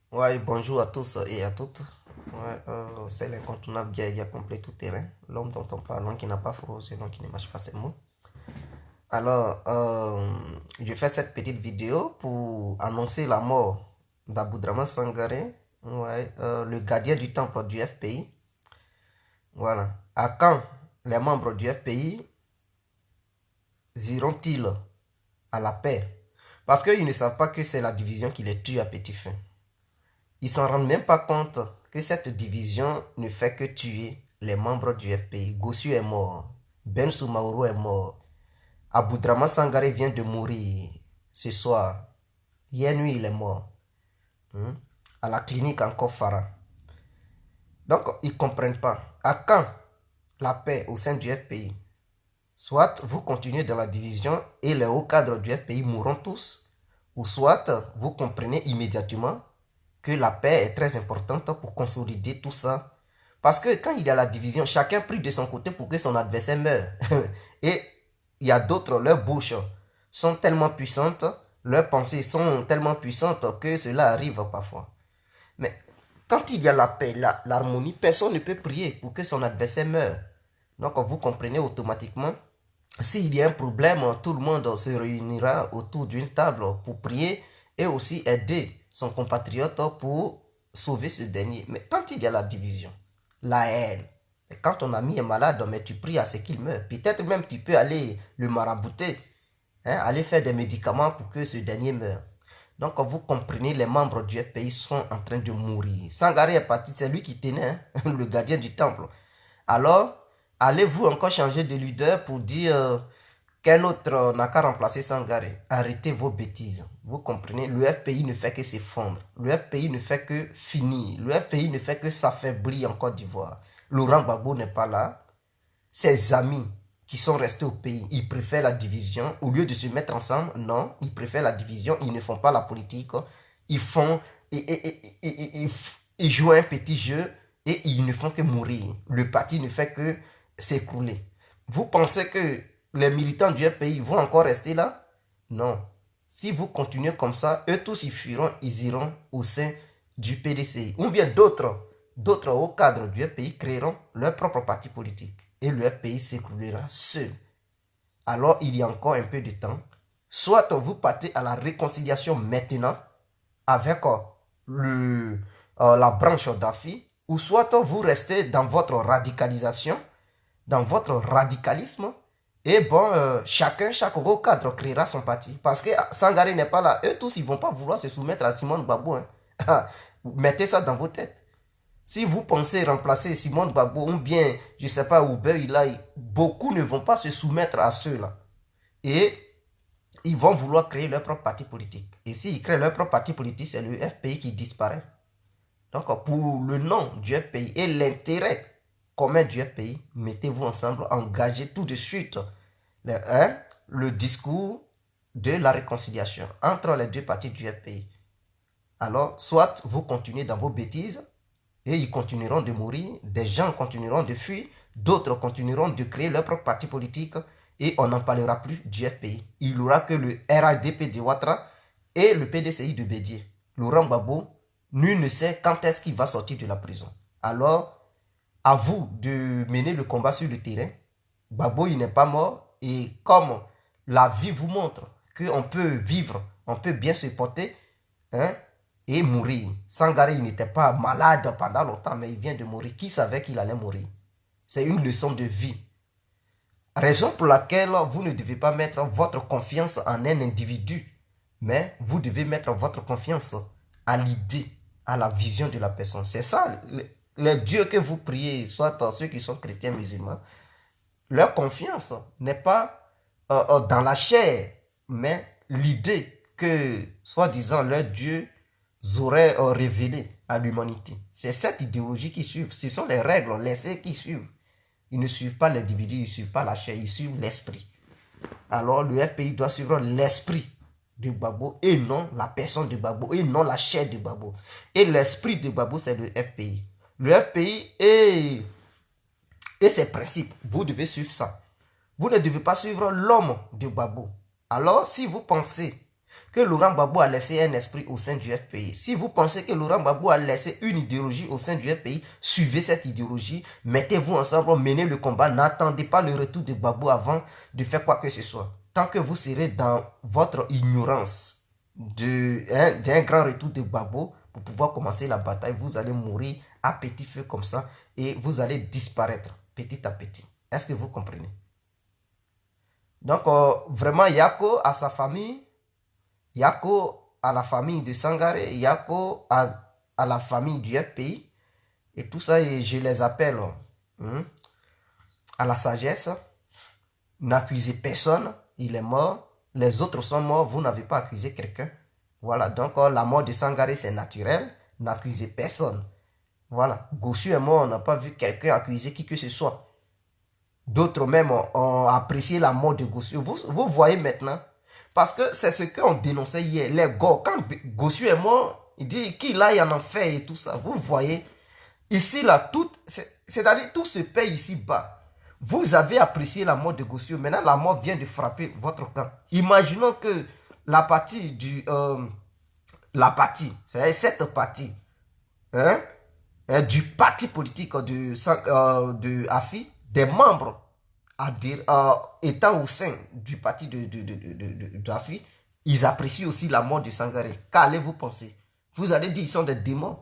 Ouais, bonjour à tous et à toutes. Ouais, c'est l'incontournable guerrier complet tout terrain. L'homme dont on parle, l'homme qui n'a pas froid, c'est l'homme qui ne marche pas ses mots. Alors, je fais cette petite vidéo pour annoncer la mort d'Aboudraman Sangaré, ouais, le gardien du temple du FPI. Voilà. À quand les membres du FPI iront-ils à la paix? Parce qu'ils ne savent pas que c'est la division qui les tue à petit feu. Ils s'en rendent même pas compte que cette division ne fait que tuer les membres du FPI. Gossu est mort. Ben Soumaoro est mort. Aboudraman Sangaré vient de mourir ce soir. Hier nuit, il est mort. À la clinique en Kofara. Donc, ils ne comprennent pas. À quand la paix au sein du FPI? Soit vous continuez dans la division et les hauts cadres du FPI mourront tous, ou soit vous comprenez immédiatement que la paix est très importante pour consolider tout ça. Parce que quand il y a la division, chacun prie de son côté pour que son adversaire meure. Et il y a d'autres, leurs bouches sont tellement puissantes, leurs pensées sont tellement puissantes que cela arrive parfois. Mais quand il y a la paix, l'harmonie, personne ne peut prier pour que son adversaire meure. Donc vous comprenez automatiquement, s'il y a un problème, tout le monde se réunira autour d'une table pour prier et aussi aider son compatriote pour sauver ce dernier. Mais quand il y a la division, la haine, quand ton ami est malade, mais tu pries à ce qu'il meure. Peut-être même tu peux aller le marabouter, hein, aller faire des médicaments pour que ce dernier meure. Donc vous comprenez, les membres du FPI sont en train de mourir. Sangaré est parti, c'est lui qui tenait, hein, le gardien du temple. Alors, allez-vous encore changer de leader pour dire qu'un autre n'a qu'à remplacer Sangaré? Arrêtez vos bêtises. Vous comprenez, le FPI ne fait que s'effondrer. Le FPI ne fait que finir. Le FPI ne fait que s'affaiblir en Côte d'Ivoire. Laurent Gbagbo n'est pas là. Ses amis qui sont restés au pays, ils préfèrent la division. Au lieu de se mettre ensemble, non, ils préfèrent la division. Ils ne font pas la politique. Ils font... Ils jouent un petit jeu et ils ne font que mourir. Le parti ne fait que s'écrouler. Vous pensez que les militants du pays vont encore rester là? Non. Si vous continuez comme ça, eux tous ils fuiront, ils iront au sein du PDCI. Ou bien d'autres hauts cadres du pays créeront leur propre parti politique. Et le pays s'écroulera seul. Alors il y a encore un peu de temps. Soit vous partez à la réconciliation maintenant avec la branche d'Afi, ou soit vous restez dans votre radicalisation, dans votre radicalisme, et bon, chaque gros cadre créera son parti. Parce que Sangaré n'est pas là. Eux tous, ils ne vont pas vouloir se soumettre à Simone Gbagbo. Hein. Mettez ça dans vos têtes. Si vous pensez remplacer Simone Gbagbo ou bien, je ne sais pas, Oubé Ilaï, beaucoup ne vont pas se soumettre à ceux-là. Et ils vont vouloir créer leur propre parti politique. Et s'ils créent leur propre parti politique, c'est le FPI qui disparaît. Donc, pour le nom du FPI et l'intérêt commun du FPI, mettez-vous ensemble, engagez tout de suite le discours de la réconciliation entre les deux parties du FPI. Alors, soit vous continuez dans vos bêtises, et ils continueront de mourir, des gens continueront de fuir, d'autres continueront de créer leur propre parti politique, et on n'en parlera plus du FPI. Il n'y aura que le RADP de Ouattara et le PDCI de Bédier. Laurent Gbagbo, nul ne sait quand est-ce qu'il va sortir de la prison. Alors, à vous de mener le combat sur le terrain. Gbagbo, il n'est pas mort. Et comme la vie vous montre qu'on peut vivre, on peut bien se porter, hein, et mourir. Sangaré, il n'était pas malade pendant longtemps, mais il vient de mourir. Qui savait qu'il allait mourir? C'est une leçon de vie. Raison pour laquelle vous ne devez pas mettre votre confiance en un individu, mais vous devez mettre votre confiance à l'idée, à la vision de la personne. C'est ça, les dieux que vous priez, soit ceux qui sont chrétiens musulmans, leur confiance n'est pas dans la chair, mais l'idée que, soi-disant, leur Dieu auraient révélé à l'humanité. C'est cette idéologie qu'ils suivent. Ce sont les règles, les essais qu'ils suivent. Ils ne suivent pas l'individu, ils ne suivent pas la chair, ils suivent l'esprit. Alors le FPI doit suivre l'esprit de Gbagbo et non la personne de Gbagbo et non la chair de Gbagbo. Et l'esprit de Gbagbo, c'est le FPI. Le FPI et ses principes, vous devez suivre ça. Vous ne devez pas suivre l'homme de Gbagbo. Alors, si vous pensez que Laurent Gbagbo a laissé un esprit au sein du FPI, si vous pensez que Laurent Gbagbo a laissé une idéologie au sein du FPI, suivez cette idéologie, mettez-vous ensemble, menez le combat, n'attendez pas le retour de Gbagbo avant de faire quoi que ce soit. Tant que vous serez dans votre ignorance d'un grand retour de Gbagbo, pour pouvoir commencer la bataille, vous allez mourir à petit feu comme ça et vous allez disparaître petit à petit. Est-ce que vous comprenez? Donc, vraiment, Yako à sa famille, Yako à la famille de Sangaré, Yako à la famille du FPI, et tout ça, et je les appelle à la sagesse. N'accusez personne, il est mort, les autres sont morts, vous n'avez pas accusé quelqu'un. Voilà, donc la mort de Sangaré, c'est naturel, n'accusez personne. Voilà, Gossu est mort, on n'a pas vu quelqu'un accuser qui que ce soit. D'autres même ont apprécié la mort de Gossu. Vous voyez maintenant, parce que c'est ce qu'on dénonçait hier. Les gars, quand Gossu est mort, il dit qu'il aille en enfer et tout ça. Vous voyez, ici, là, c'est-à-dire tout se paye ici-bas. Vous avez apprécié la mort de Gossu. Maintenant, la mort vient de frapper votre camp. Imaginons que la partie c'est cette partie, du parti politique de Afi, des membres étant au sein du parti d'Afi, ils apprécient aussi la mort de Sangaré. Qu'allez-vous penser? Vous allez dire qu'ils sont des démons.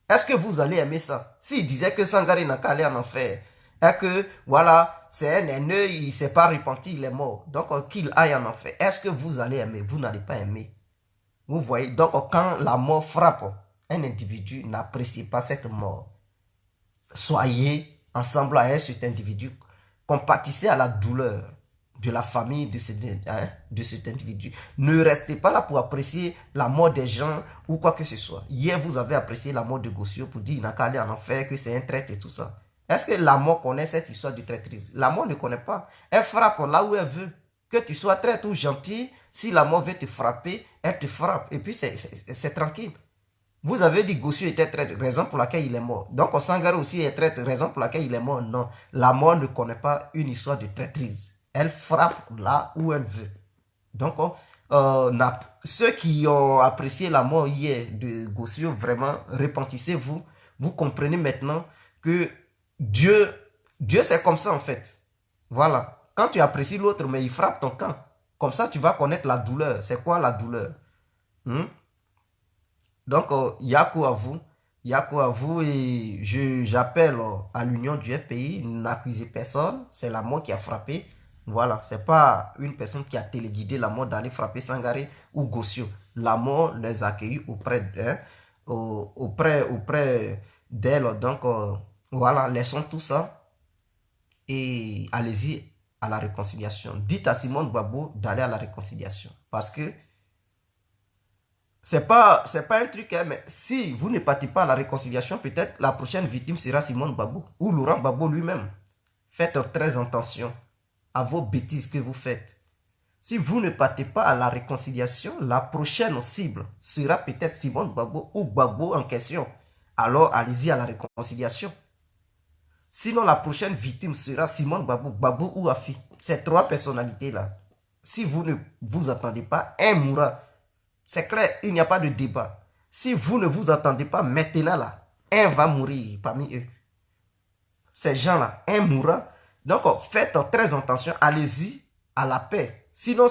Est-ce que vous allez aimer ça? S'ils disaient que Sangaré n'a qu'à aller en enfer, et que voilà, c'est un haineux, il ne s'est pas repenti, il est mort. Donc qu'il aille en enfer. Est-ce que vous allez aimer? Vous n'allez pas aimer. Vous voyez, donc quand la mort frappe, un individu n'apprécie pas cette mort. Soyez ensemble avec cet individu, compatissez à la douleur de la famille de cet individu. Ne restez pas là pour apprécier la mort des gens ou quoi que ce soit. Hier, vous avez apprécié la mort de Gossio pour dire qu'il n'a qu'à aller en enfer, que c'est un traître et tout ça. Est-ce que la mort connaît cette histoire de traîtrise? La mort ne connaît pas. Elle frappe là où elle veut. Que tu sois traître ou gentil, si la mort veut te frapper, elle te frappe. Et puis c'est tranquille. Vous avez dit que Gossio était traître, raison pour laquelle il est mort. Donc Sangaré aussi est traître, raison pour laquelle il est mort. Non, la mort ne connaît pas une histoire de traîtrise. Elle frappe là où elle veut. Donc, ceux qui ont apprécié la mort hier de Gossio, vraiment, repentissez-vous. Vous comprenez maintenant que Dieu c'est comme ça en fait. Voilà. Quand tu apprécies l'autre, mais il frappe ton camp. Comme ça, tu vas connaître la douleur. C'est quoi la douleur? Donc, Yako à vous et j'appelle à l'union du FPI, n'accusez personne, c'est la mort qui a frappé. Voilà, c'est pas une personne qui a téléguidé la mort d'aller frapper Sangaré ou Gossio. La mort les a accueillis auprès d'elle. Donc, voilà, laissons tout ça et allez-y à la réconciliation. Dites à Simone Gbagbo d'aller à la réconciliation parce que c'est pas un truc, hein, mais si vous ne partez pas à la réconciliation, peut-être la prochaine victime sera Simone Gbagbo ou Laurent Gbagbo lui-même. Faites très attention à vos bêtises que vous faites. Si vous ne partez pas à la réconciliation, la prochaine cible sera peut-être Simone Gbagbo ou Gbagbo en question. Alors allez-y à la réconciliation. Sinon, la prochaine victime sera Simone Gbagbo, Gbagbo ou Afi. Ces trois personnalités-là, si vous ne vous attendez pas, un mourra. C'est clair, il n'y a pas de débat. Si vous ne vous attendez pas maintenant là, un va mourir parmi eux. Ces gens-là, un mourra. Donc faites très attention, allez-y à la paix. Sinon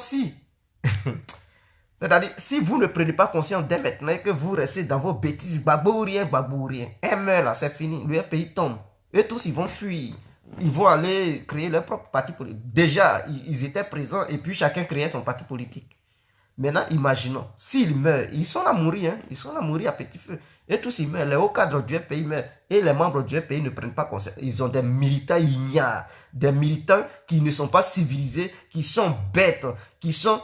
c'est-à-dire, si vous ne prenez pas conscience dès maintenant que vous restez dans vos bêtises, Gbagbo ou rien, un meurt là, c'est fini, le pays tombe. Eux tous, ils vont fuir. Ils vont aller créer leur propre parti politique. Déjà, ils étaient présents et puis chacun créait son parti politique. Maintenant, imaginons, s'ils meurent, ils sont là à mourir, ils sont là à mourir à petit feu. Et tous ils meurent, les hauts cadres du pays meurent. Et les membres du pays ne prennent pas conscience. Ils ont des militants ignares, des militants qui ne sont pas civilisés, qui sont bêtes, qui sont...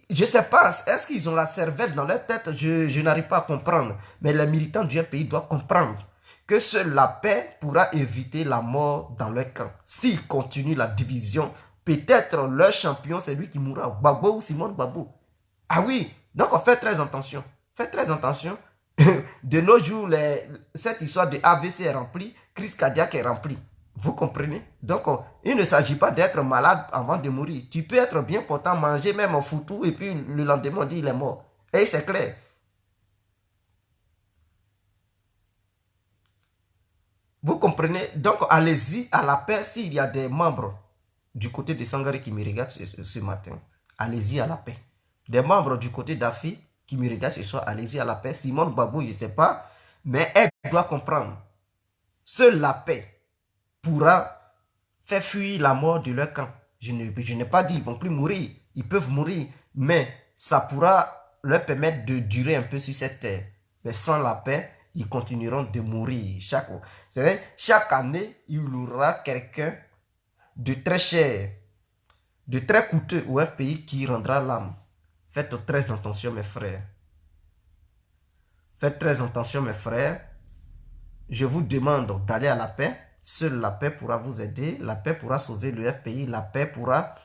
je ne sais pas, est-ce qu'ils ont la cervelle dans leur tête? Je n'arrive pas à comprendre. Mais les militants du pays doivent comprendre que seule la paix pourra éviter la mort dans leur camp. S'ils continuent la division, peut-être leur champion, c'est lui qui mourra. Gbagbo ou Simone Gbagbo. Ah oui, donc on fait très attention. Faites très attention. De nos jours, cette histoire de AVC est remplie, crise cardiaque est remplie. Vous comprenez? Donc, il ne s'agit pas d'être malade avant de mourir. Tu peux être bien portant, manger même un foutou, et puis le lendemain, on dit il est mort. Et c'est clair. Vous comprenez? Donc, allez-y à la paix s'il y a des membres du côté de Sangaré qui me regardent ce matin. Allez-y à la paix. Des membres du côté d'Afi qui me regardent ce soir, allez-y à la paix. Simone Babou, je ne sais pas, mais elle doit comprendre. Seule la paix pourra faire fuir la mort de leur camp. Je n'ai pas dit qu'ils ne vont plus mourir. Ils peuvent mourir, mais ça pourra leur permettre de durer un peu sur cette terre. Mais sans la paix, ils continueront de mourir. Chaque année, il y aura quelqu'un de très cher, de très coûteux au FPI qui rendra l'âme. Faites très attention, mes frères. Faites très attention, mes frères. Je vous demande d'aller à la paix. Seule la paix pourra vous aider. La paix pourra sauver le FPI. La paix pourra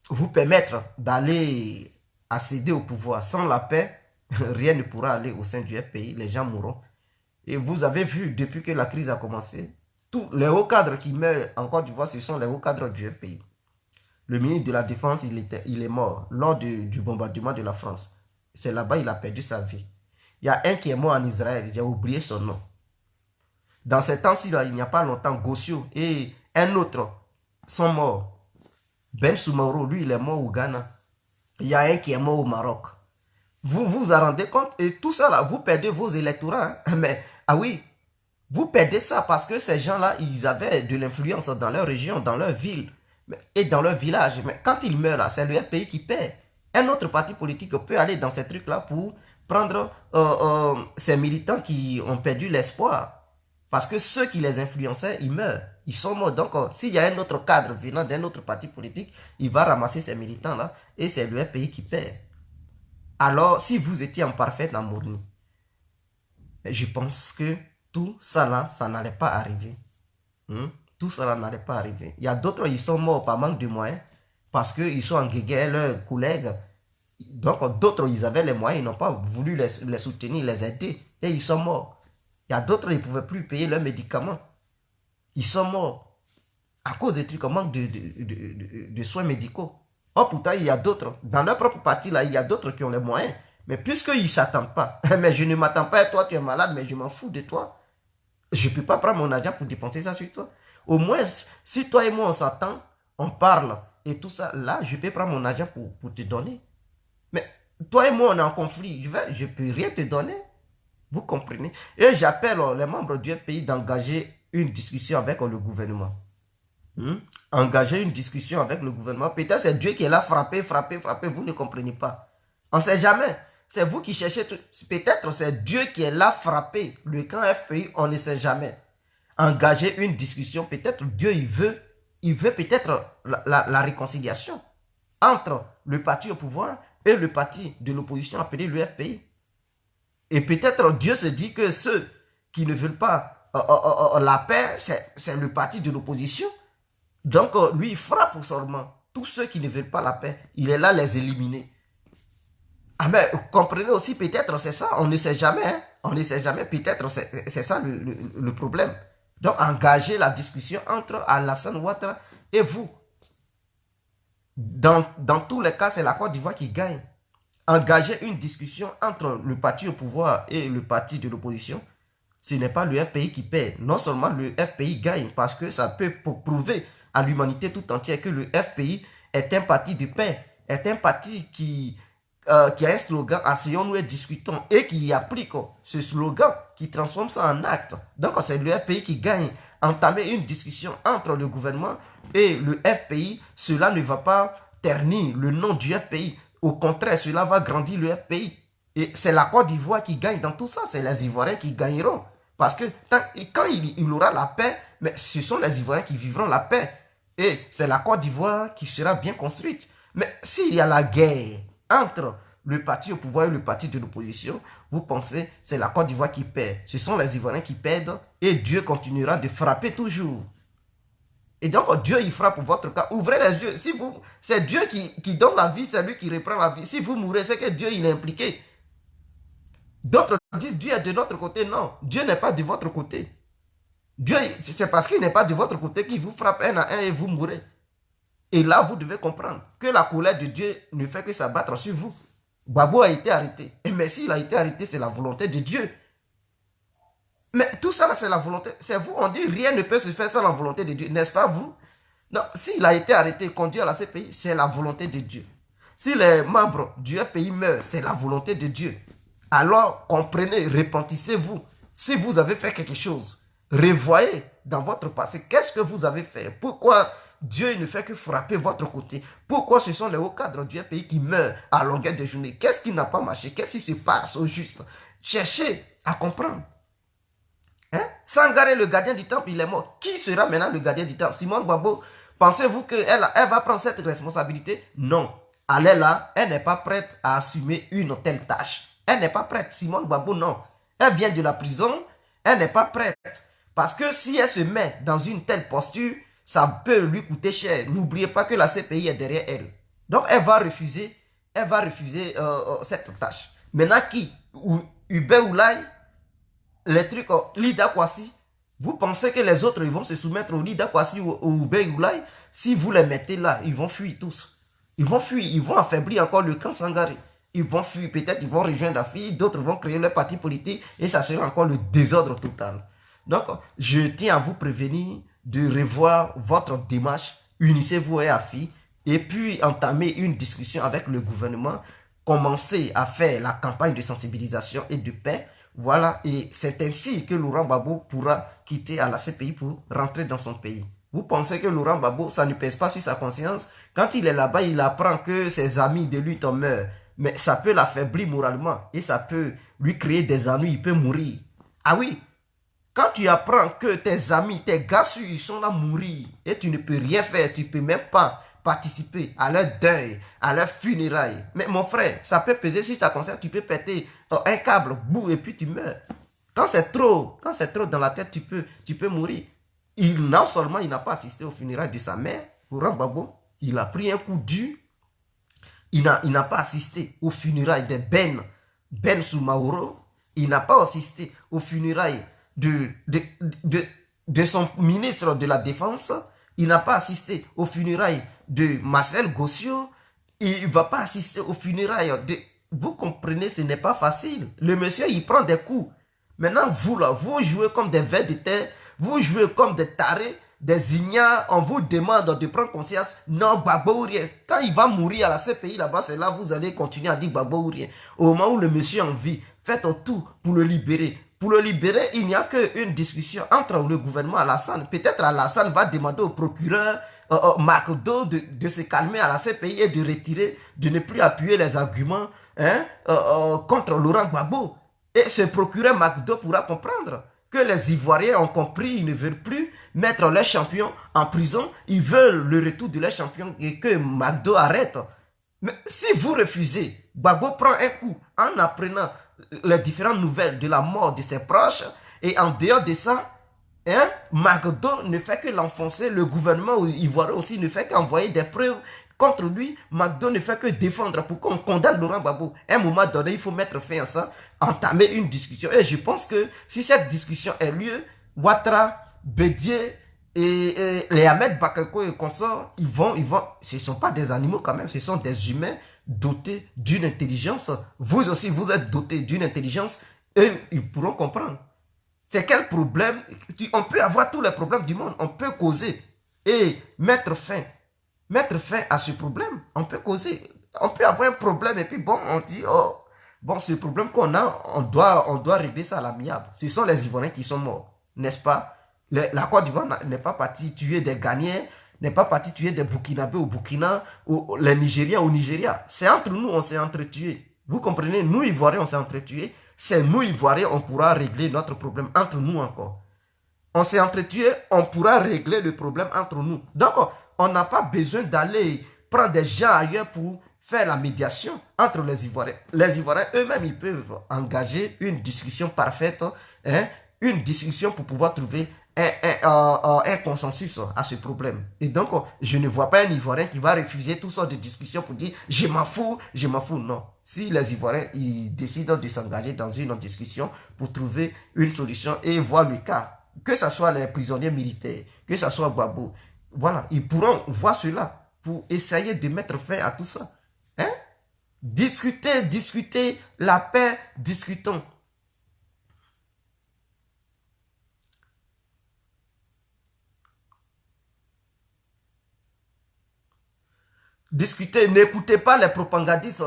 vous permettre d'aller accéder au pouvoir. Sans la paix, rien ne pourra aller au sein du FPI. Les gens mourront. Et vous avez vu, depuis que la crise a commencé, tous les hauts cadres qui meurent en Côte d'Ivoire, ce sont les hauts cadres du FPI. Le ministre de la Défense, il est mort lors du bombardement de la France. C'est là-bas qu'il a perdu sa vie. Il y a un qui est mort en Israël, j'ai oublié son nom. Dans ces temps-ci, il n'y a pas longtemps, Gossio et un autre sont morts. Ben Soumaoro, lui, il est mort au Ghana. Il y a un qui est mort au Maroc. Vous vous en rendez compte? Et tout ça, là, vous perdez vos électorats. Hein? Mais, ah oui, vous perdez ça parce que ces gens-là, ils avaient de l'influence dans leur région, dans leur ville et dans leur village. Mais quand ils meurent, là, c'est le pays qui perd. Un autre parti politique peut aller dans ces trucs-là pour prendre ces militants qui ont perdu l'espoir. Parce que ceux qui les influençaient, ils meurent. Ils sont morts. Donc, s'il y a un autre cadre venant d'un autre parti politique, il va ramasser ces militants-là et c'est le pays qui perd. Alors, si vous étiez en parfaite harmonie, je pense que tout ça là, ça n'allait pas arriver. Tout ça là n'allait pas arriver. Il y a d'autres, ils sont morts par manque de moyens, parce qu'ils sont en guerre, leurs collègues. Donc, d'autres, ils avaient les moyens, ils n'ont pas voulu les soutenir, les aider, et ils sont morts. Il y a d'autres, ils ne pouvaient plus payer leurs médicaments. Ils sont morts à cause des trucs, manque de soins médicaux. Oh, pourtant, il y a d'autres. Dans leur propre parti, là, il y a d'autres qui ont les moyens. Mais puisqu'ils ne s'attendent pas, mais je ne m'attends pas à toi, tu es malade, mais je m'en fous de toi. Je ne peux pas prendre mon argent pour dépenser ça sur toi. Au moins, si toi et moi, on s'attend, on parle et tout ça, là, je peux prendre mon argent pour te donner. Mais toi et moi, on est en conflit. Je ne peux rien te donner. Vous comprenez? Et j'appelle les membres du pays d'engager une discussion avec le gouvernement. Engager une discussion avec le gouvernement. Peut-être c'est Dieu qui est là, frapper, vous ne comprenez pas. On ne sait jamais. C'est vous qui cherchez. Peut-être c'est Dieu qui est là, frapper le camp FPI, on ne sait jamais. Engager une discussion, peut-être Dieu, il veut peut-être la réconciliation entre le parti au pouvoir et le parti de l'opposition appelé le FPI. Et peut-être Dieu se dit que ceux qui ne veulent pas la paix, c'est le parti de l'opposition. Donc, lui, il frappe seulement tous ceux qui ne veulent pas la paix. Il est là les éliminer. Ah, mais comprenez aussi, peut-être c'est ça, on ne sait jamais. Hein? On ne sait jamais, peut-être c'est ça le problème. Donc, engager la discussion entre Alassane Ouattara et vous. Dans tous les cas, c'est la Côte d'Ivoire qui gagne. Engager une discussion entre le parti au pouvoir et le parti de l'opposition, ce n'est pas le FPI qui perd. Non seulement le FPI gagne, parce que ça peut prouver à l'humanité tout entière que le FPI est un parti de paix, est un parti qui a un slogan, asseyons-nous et discutons, et qui applique ce slogan, qui transforme ça en acte. Donc c'est le FPI qui gagne. Entamer une discussion entre le gouvernement et le FPI, cela ne va pas ternir le nom du FPI. Au contraire, cela va grandir le FPI. Et c'est la Côte d'Ivoire qui gagne dans tout ça. C'est les Ivoiriens qui gagneront. Parce que quand il aura la paix, mais ce sont les Ivoiriens qui vivront la paix. Et c'est la Côte d'Ivoire qui sera bien construite. Mais s'il y a la guerre entre le parti au pouvoir et le parti de l'opposition, vous pensez que c'est la Côte d'Ivoire qui perd. Ce sont les Ivoiriens qui perdent et Dieu continuera de frapper toujours. Et donc, Dieu, il frappe votre cas. Ouvrez les yeux. Si vous, c'est Dieu qui donne la vie, c'est lui qui reprend la vie. Si vous mourrez, c'est que Dieu, il est impliqué. D'autres disent Dieu est de notre côté. Non, Dieu n'est pas de votre côté. Dieu, c'est parce qu'il n'est pas de votre côté qu'il vous frappe un à un et vous mourrez. Et là, vous devez comprendre que la colère de Dieu ne fait que s'abattre sur vous. Gbagbo a été arrêté. Et mais s'il a été arrêté, c'est la volonté de Dieu. Mais tout ça, c'est la volonté. C'est vous, on dit rien ne peut se faire sans la volonté de Dieu. N'est-ce pas vous? Non, s'il a été arrêté et conduit à la CPI, c'est la volonté de Dieu. Si les membres du FPI meurent, c'est la volonté de Dieu. Alors, comprenez, repentissez-vous. Si vous avez fait quelque chose, revoyez dans votre passé, qu'est-ce que vous avez fait? Pourquoi Dieu ne fait que frapper votre côté? Pourquoi ce sont les hauts cadres du pays qui meurent à longueur de journée? Qu'est-ce qui n'a pas marché? Qu'est-ce qui se passe au juste? Cherchez à comprendre. Hein? Sangaré, le gardien du temple, il est mort. Qui sera maintenant le gardien du temple? Simone Gbagbo, pensez-vous qu'elle va prendre cette responsabilité? Non. Elle est là, elle n'est pas prête à assumer une telle tâche. Elle n'est pas prête. Simone Gbagbo, non. Elle vient de la prison, elle n'est pas prête. Parce que si elle se met dans une telle posture, ça peut lui coûter cher. N'oubliez pas que la CPI est derrière elle. Donc elle va refuser cette tâche. Maintenant qui? Hubert Oulay, les trucs, Lida Kwasi, vous pensez que les autres ils vont se soumettre au Lida Kwasi ou au Hubert Oulay? Si vous les mettez là, ils vont fuir tous. Ils vont fuir, ils vont affaiblir encore le camp Sangaré. Ils vont fuir, peut-être ils vont rejoindre la fille, d'autres vont créer leur parti politique et ça sera encore le désordre total. Donc, je tiens à vous prévenir de revoir votre démarche, unissez-vous et AFI, et puis entamer une discussion avec le gouvernement, commencer à faire la campagne de sensibilisation et de paix. Voilà, et c'est ainsi que Laurent Gbagbo pourra quitter à la CPI pour rentrer dans son pays. Vous pensez que Laurent Gbagbo, ça ne pèse pas sur sa conscience? Quand il est là-bas, il apprend que ses amis de lui tombent meurent. Mais ça peut l'affaiblir moralement et ça peut lui créer des ennuis, il peut mourir. Ah oui, quand tu apprends que tes amis, tes gars, ils sont là à mourir et tu ne peux rien faire, tu ne peux même pas participer à leur deuil, à leur funérailles. Mais mon frère, ça peut peser sur ta conscience, tu peux péter un câble, bout, et puis tu meurs. Quand c'est trop dans la tête, tu peux mourir. Non seulement il n'a pas assisté aux funérailles de sa mère, Laurent Gbagbo, il a pris un coup dur. Il n'a pas assisté aux funérailles de Ben Soumaoro. Il n'a pas assisté aux funérailles de son ministre de la Défense. Il n'a pas assisté aux funérailles de Marcel Gossio. Il ne va pas assister aux funérailles de... Vous comprenez, ce n'est pas facile. Le monsieur, il prend des coups. Maintenant, vous là, vous jouez comme des vers de terre. Vous jouez comme des tarés. Des ignares, on vous demande de prendre conscience. Non, Gbagbo ou rien. Quand il va mourir à la CPI là-bas, c'est là vous allez continuer à dire Gbagbo ou rien. Au moment où le monsieur en vie, faites tout pour le libérer. Pour le libérer, il n'y a qu'une discussion entre le gouvernement et Alassane. Peut-être Alassane va demander au procureur Macdo de se calmer à la CPI et de retirer, de ne plus appuyer les arguments contre Laurent Gbagbo. Et ce procureur Macdo pourra comprendre que les Ivoiriens ont compris, ils ne veulent plus mettre leurs champions en prison, ils veulent le retour de leurs champions et que Macdo arrête. Mais si vous refusez, Gbagbo prend un coup en apprenant les différentes nouvelles de la mort de ses proches et en dehors de ça, Macdo ne fait que l'enfoncer, le gouvernement ivoirien aussi ne fait qu'envoyer des preuves contre lui. Macdo ne fait que défendre pour qu'on condamne Laurent Gbagbo. À un moment donné, il faut mettre fin à ça, entamer une discussion. Et je pense que si cette discussion a lieu, Ouattara, Bédié et les Ahmed Bakako et consorts, ce ne sont pas des animaux quand même, ce sont des humains dotés d'une intelligence. Vous aussi, vous êtes dotés d'une intelligence et ils pourront comprendre. C'est quel problème? On peut avoir tous les problèmes du monde, on peut causer et mettre fin à ce problème. On peut causer, on peut avoir un problème et puis bon, on dit, oh, bon, ce problème qu'on a, on doit régler ça à l'amiable. Ce sont les Ivoiriens qui sont morts, n'est-ce pas? La Côte d'Ivoire n'est pas partie tuer des Ghanéens, n'est pas partie tuer des Burkinabés au Burkina, ou les Nigériens au Nigeria. C'est entre nous, on s'est entretués. Vous comprenez? Nous, Ivoiriens, on s'est entretués. C'est nous, Ivoiriens, on pourra régler notre problème entre nous encore. On s'est entretués, on pourra régler le problème entre nous. Donc, on n'a pas besoin d'aller prendre des gens ailleurs pour faire la médiation entre les Ivoiriens. Les Ivoiriens eux-mêmes, ils peuvent engager une discussion parfaite, une discussion pour pouvoir trouver un consensus à ce problème. Et donc, je ne vois pas un Ivoirien qui va refuser toutes sortes de discussions pour dire je m'en fous, non. Si les Ivoiriens ils décident de s'engager dans une discussion pour trouver une solution et voir le cas, que ce soit les prisonniers militaires, que ce soit Gbagbo, voilà, ils pourront voir cela pour essayer de mettre fin à tout ça. Hein? Discuter, la paix, discutons. Discutez, n'écoutez pas les propagandistes.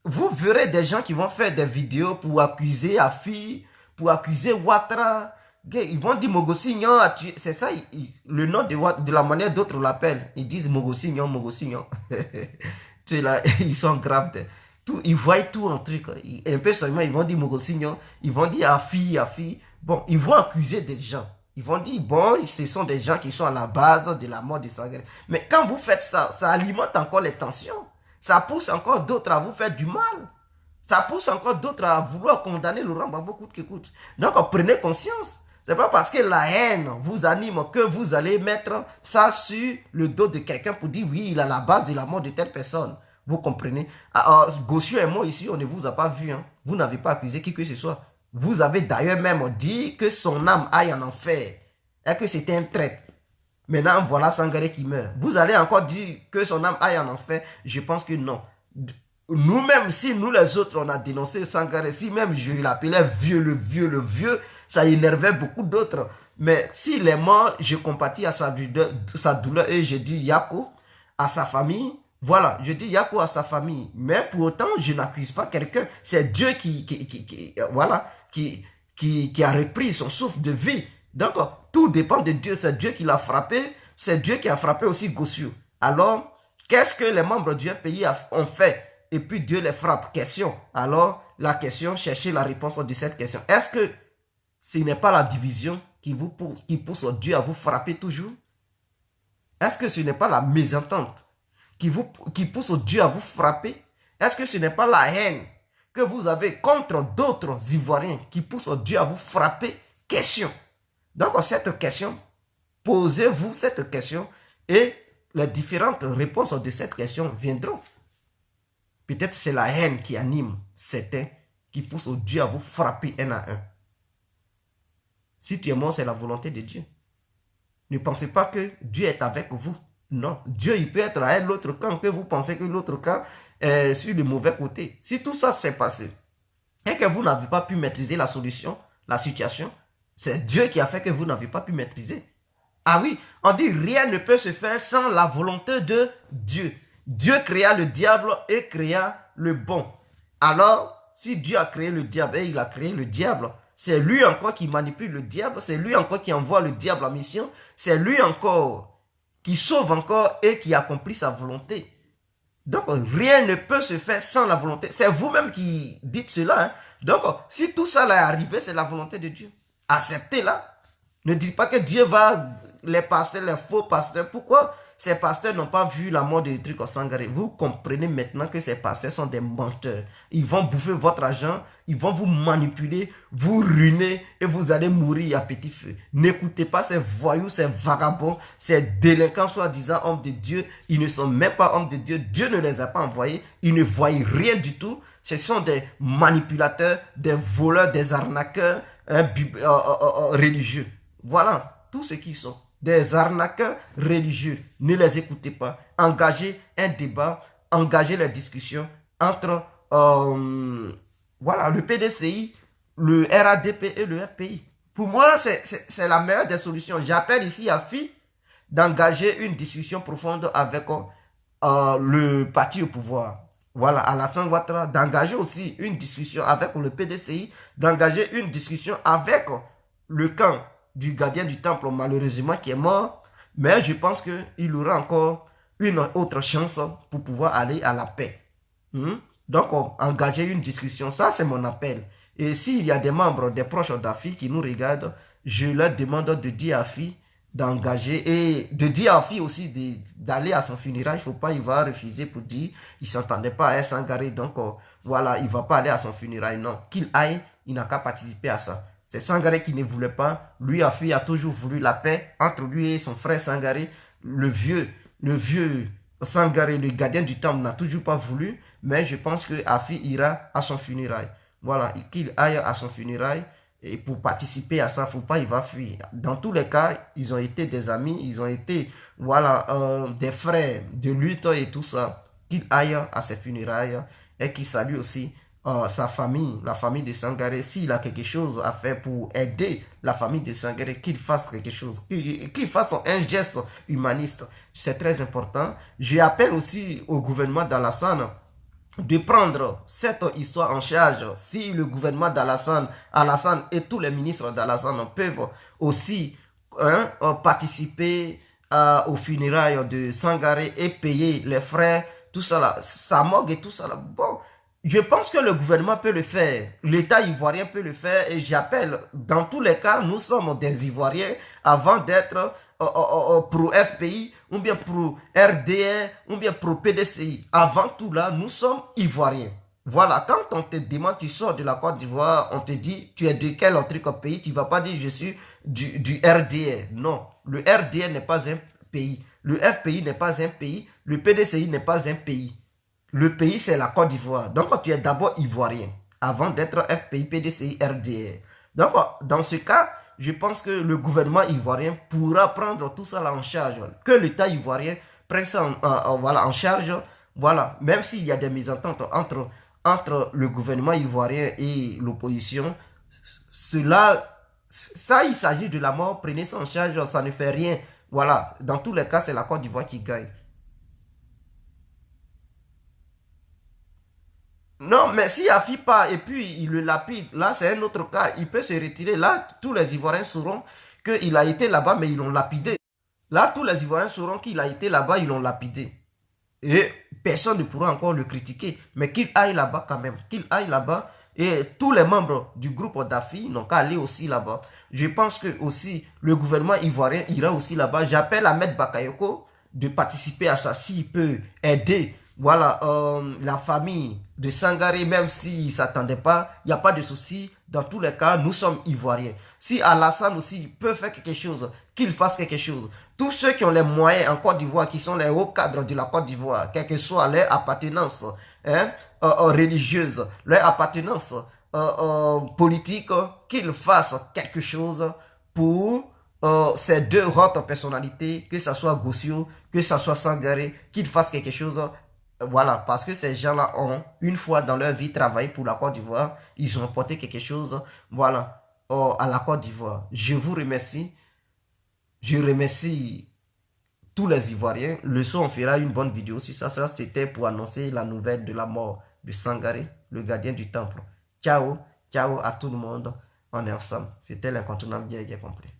Vous verrez des gens qui vont faire des vidéos pour accuser Afi, pour accuser Ouattara. Ils vont dire Mogosignon. C'est ça, le nom de la manière d'autres l'appellent. Ils disent Mogosignon, Mogosignon. Là, ils sont graves. Ils voient tout en truc. Un peu seulement, ils vont dire Mogosignon. Ils vont dire Afi, Afi. Bon, ils vont accuser des gens. Ils vont dire, bon, ce sont des gens qui sont à la base de la mort de Sangaré. Mais quand vous faites ça, ça alimente encore les tensions. Ça pousse encore d'autres à vous faire du mal. Ça pousse encore d'autres à vouloir condamner Laurent Gbagbo coûte que coûte. Donc, prenez conscience. C'est pas parce que la haine vous anime que vous allez mettre ça sur le dos de quelqu'un pour dire, oui, il a la base de la mort de telle personne. Vous comprenez? Gossio et moi ici, on ne vous a pas vu. Hein. Vous n'avez pas accusé qui que ce soit. Vous avez d'ailleurs même dit que son âme aille en enfer et que c'était un traître. Maintenant, voilà Sangaré qui meurt. Vous allez encore dire que son âme aille en enfer? Je pense que non. Nous-mêmes, si nous les autres, on a dénoncé Sangaré, si même je l'appelais vieux, le vieux, ça énervait beaucoup d'autres. Mais s'il est mort, je compatis à sa douleur et je dis Yako à sa famille. Voilà, je dis Yako à sa famille. Mais pour autant, je n'accuse pas quelqu'un. C'est Dieu voilà, qui a repris son souffle de vie. Donc, tout dépend de Dieu. C'est Dieu qui l'a frappé. C'est Dieu qui a frappé aussi Gossio. Alors, qu'est-ce que les membres du pays ont fait? Et puis Dieu les frappe. Question. Alors, la question, cherchez la réponse de cette question. Est-ce que ce n'est pas la division qui pousse Dieu à vous frapper toujours? Est-ce que ce n'est pas la mésentente qui pousse Dieu à vous frapper? Est-ce que ce n'est pas la haine que vous avez contre d'autres Ivoiriens qui poussent Dieu à vous frapper? Question. Donc, cette question, posez-vous cette question et les différentes réponses de cette question viendront. Peut-être c'est la haine qui anime certains qui poussent Dieu à vous frapper un à un. Si tu es mort, c'est la volonté de Dieu. Ne pensez pas que Dieu est avec vous. Non, Dieu il peut être à l'autre camp que vous pensez que l'autre camp est sur le mauvais côté. Si tout ça s'est passé et que vous n'avez pas pu maîtriser la solution, la situation, c'est Dieu qui a fait que vous n'avez pas pu maîtriser. Ah oui, on dit rien ne peut se faire sans la volonté de Dieu. Dieu créa le diable et créa le bon. Alors, si Dieu a créé le diable et il a créé le diable, c'est lui encore qui manipule le diable, c'est lui encore qui envoie le diable en mission, c'est lui encore qui sauve encore et qui accomplit sa volonté. Donc, rien ne peut se faire sans la volonté. C'est vous-même qui dites cela. Hein? Donc, si tout ça est arrivé, c'est la volonté de Dieu. Acceptez-la. Ne dites pas que Dieu va, les pasteurs, les faux pasteurs. Pourquoi ces pasteurs n'ont pas vu la mort de trucs au Sangaré? Vous comprenez maintenant que ces pasteurs sont des menteurs. Ils vont bouffer votre argent, ils vont vous manipuler, vous ruiner et vous allez mourir à petit feu. N'écoutez pas ces voyous, ces vagabonds, ces délinquants soi-disant hommes de Dieu. Ils ne sont même pas hommes de Dieu. Dieu ne les a pas envoyés. Ils ne voient rien du tout. Ce sont des manipulateurs, des voleurs, des arnaqueurs religieux. Voilà tout ce qu'ils sont. Des arnaqueurs religieux. Ne les écoutez pas. Engagez un débat, engagez les discussions entre voilà, le PDCI, le RADP et le FPI. Pour moi, c'est la meilleure des solutions. J'appelle ici à FI d'engager une discussion profonde avec le parti au pouvoir. Voilà, Alassane Ouattara, d'engager aussi une discussion avec le PDCI, d'engager une discussion avec le camp du gardien du temple, malheureusement, qui est mort. Mais je pense qu'il aura encore une autre chance pour pouvoir aller à la paix. Donc, engager une discussion, ça c'est mon appel. Et s'il y a des membres, des proches d'Afi qui nous regardent, je leur demande de dire à Afi d'engager et de dire à Afi aussi d'aller à son funérail. Il ne faut pas y va refuser pour dire il ne s'entendait pas à Sangaré. Donc, voilà, il ne va pas aller à son funérail. Non, qu'il aille, il n'a qu'à participer à ça. C'est Sangaré qui ne voulait pas. Lui, Afi a toujours voulu la paix entre lui et son frère Sangaré. Le vieux Sangaré, le gardien du temple, n'a toujours pas voulu. Mais je pense que Afi ira à son funérail. Voilà, qu'il aille à son funérail. Et pour participer à ça, faut pas, il va fuir. Dans tous les cas, ils ont été des amis, ils ont été, voilà, des frères de lutte et tout ça. Qu'il aille à ses funérailles et qu'il salue aussi sa famille, la famille de Sangaré. S'il a quelque chose à faire pour aider la famille de Sangaré, qu'il fasse quelque chose, qu'il fasse un geste humaniste. C'est très important. J'appelle aussi au gouvernement d'Alassane de prendre cette histoire en charge. Si le gouvernement d'Alassane et tous les ministres d'Alassane peuvent aussi participer aux funérailles de Sangaré et payer les frais, tout ça là, sa morgue et tout ça là. Bon, je pense que le gouvernement peut le faire, l'État ivoirien peut le faire et j'appelle, dans tous les cas, nous sommes des Ivoiriens avant d'être pro FPI, ou bien pro RDR, ou bien pro PDCI. Avant tout là, nous sommes Ivoiriens. Voilà, quand on te demande, tu sors de la Côte d'Ivoire, on te dit, tu es de quel autre pays, tu ne vas pas dire, je suis du RDR. Non, le RDR n'est pas un pays. Le FPI n'est pas un pays. Le PDCI n'est pas un pays. Le pays, c'est la Côte d'Ivoire. Donc, tu es d'abord Ivoirien, avant d'être FPI, PDCI, RDR. Donc, dans ce cas, je pense que le gouvernement ivoirien pourra prendre tout ça là en charge. Que l'État ivoirien prenne ça voilà, en charge. Voilà, même s'il y a des mésententes entre le gouvernement ivoirien et l'opposition, ça, il s'agit de la mort, prenez ça en charge, ça ne fait rien. Voilà, dans tous les cas, c'est la Côte d'Ivoire qui gagne. Non, mais s'il affiche pas et puis il le lapide, là c'est un autre cas. Il peut se retirer. Là, tous les Ivoiriens sauront qu'il a été là-bas, mais ils l'ont lapidé. Là, tous les Ivoiriens sauront qu'il a été là-bas, ils l'ont lapidé. Et personne ne pourra encore le critiquer. Mais qu'il aille là-bas quand même. Qu'il aille là-bas. Et tous les membres du groupe d'AFI n'ont qu'à aller aussi là-bas. Je pense que aussi le gouvernement ivoirien ira aussi là-bas. J'appelle Ahmed Bakayoko de participer à ça s'il peut aider. Voilà, la famille de Sangaré, même s'il ne s'attendait pas, il n'y a pas de souci. Dans tous les cas, nous sommes Ivoiriens. Si Alassane aussi peut faire quelque chose, qu'il fasse quelque chose. Tous ceux qui ont les moyens en Côte d'Ivoire, qui sont les hauts cadres de la Côte d'Ivoire, quelle que soit leur appartenance religieuse, leur appartenance politique, qu'ils fassent quelque chose pour ces deux hautes personnalités, que ce soit Gossio, que ce soit Sangaré, qu'ils fassent quelque chose. Voilà, parce que ces gens-là ont, une fois dans leur vie, travaillé pour la Côte d'Ivoire. Ils ont apporté quelque chose, voilà, à la Côte d'Ivoire. Je vous remercie. Je remercie tous les Ivoiriens. Le soir, on fera une bonne vidéo sur ça. Ça, c'était pour annoncer la nouvelle de la mort de Sangaré, le gardien du temple. Ciao, ciao à tout le monde. On est ensemble. C'était l'incontournable bien compris.